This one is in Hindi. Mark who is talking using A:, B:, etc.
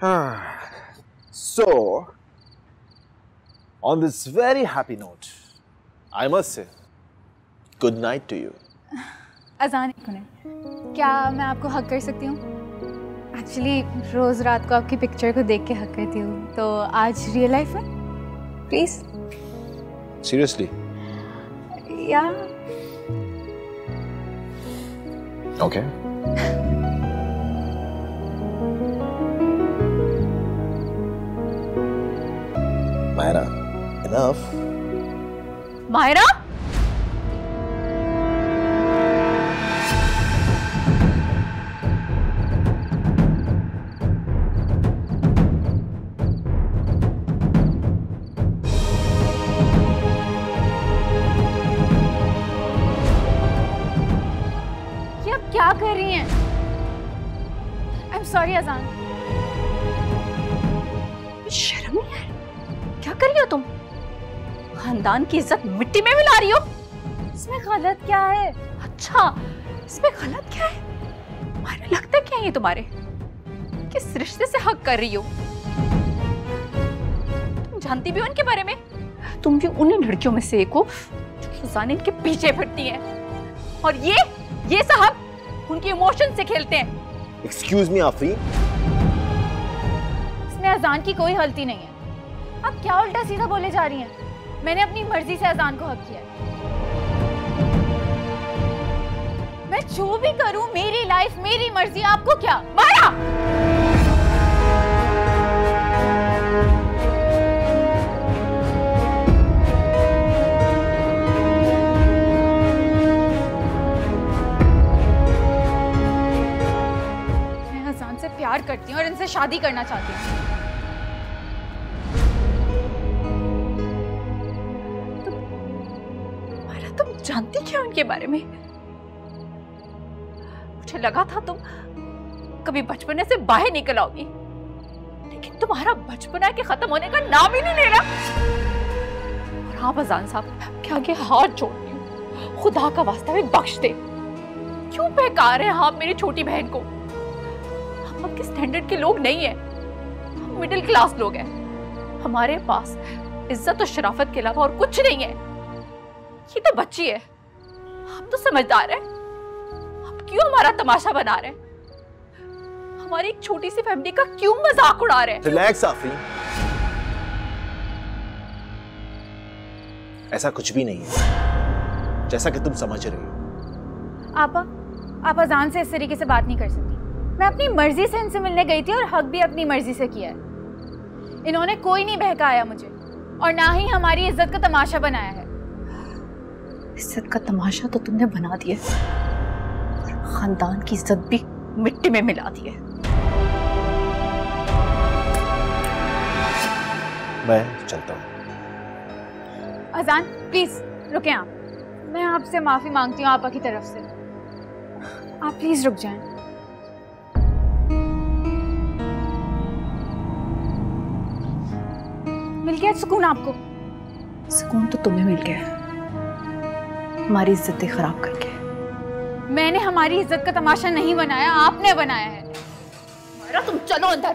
A: So, on this very happy note, I must say, good night to you.
B: अजान एक मिनट, क्या मैं आपको हक कर सकती हूँ? एक्चुअली रोज रात को आपकी पिक्चर को देख के हक करती हूँ, तो आज रियल लाइफ में please.
A: Seriously?
B: Yeah.
A: Okay. Myra, enough.
B: Myra? ये आप क्या कर रही हैं? आई एम सॉरी अजान। शर्म नहीं है? क्या कर रही हो तुम? खानदान की इज्जत मिट्टी में मिला रही हो? इसमें गलत क्या है? अच्छा, इसमें गलत क्या है? तुम्हारे लगता क्या है ये तुम्हारे? किस रिश्ते से हक कर रही हो? तुम जानती भी हो इनके बारे में? तुम भी उन्हीं लड़कियों में से एक हो जो रोजाना इनके पीछे फिरती हैं। और ये साहब उनके इमोशन से खेलते हैं।
A: Excuse me, Afreen.
B: इसमें अजान की कोई गलती नहीं है। आप क्या उल्टा सीधा बोले जा रही हैं? मैंने अपनी मर्जी से अजान को हक किया है। मैं जो भी करूं, मेरी लाइफ, मेरी मर्जी, आपको क्या? मारा! मैं अजान से प्यार करती हूँ और इनसे शादी करना चाहती हूँ। तुम जानती क्या उनके बारे में? मुझे लगा था तुम कभी बचपने से बाहर निकल आओगी, लेकिन तुम्हारा बचपना के खत्म होने का नाम ही नहीं ले रहा। और हाँ अजान साहब, क्या आगे हाथ जोड़ती हूँ, खुदा का वास्ता भी बख्श दे। क्यों बहका रहे हैं आप मेरी छोटी बहन को? हम आपके स्टैंडर्ड के लोग नहीं है, हम मिडिल क्लास लोग हैं। हमारे पास इज्जत और शराफत के अलावा और कुछ नहीं है। ये तो बच्ची है, आप तो समझदार हैं। आप क्यों हमारा तमाशा बना रहे हैं? हमारी एक छोटी सी फैमिली का क्यों मजाक उड़ा रहे हैं?
A: रिलैक्स आफरीन, ऐसा कुछ भी नहीं है जैसा कि तुम समझ रही हो।
B: आप अजान से इस तरीके से बात नहीं कर सकती। मैं अपनी मर्जी से इनसे मिलने गई थी और हक भी अपनी मर्जी से किया है। इन्होंने कोई नहीं बहकाया मुझे और ना ही हमारी इज्जत का तमाशा बनाया है। इज्जत का तमाशा तो तुमने बना दिया, खानदान की इज्जत भी मिट्टी में मिला दी है।
A: मैं चलता हूँ।
B: अजान प्लीज रुकें आप। मैं आपसे माफी मांगती हूँ आपा की तरफ से। आप प्लीज रुक जाएं। मिल गया सुकून आपको? सुकून तो तुम्हें मिल गया, हमारी इज्जतें खराब करके। मैंने हमारी इज्जत का तमाशा नहीं बनाया, आपने बनाया है। तुम चलो अंदर।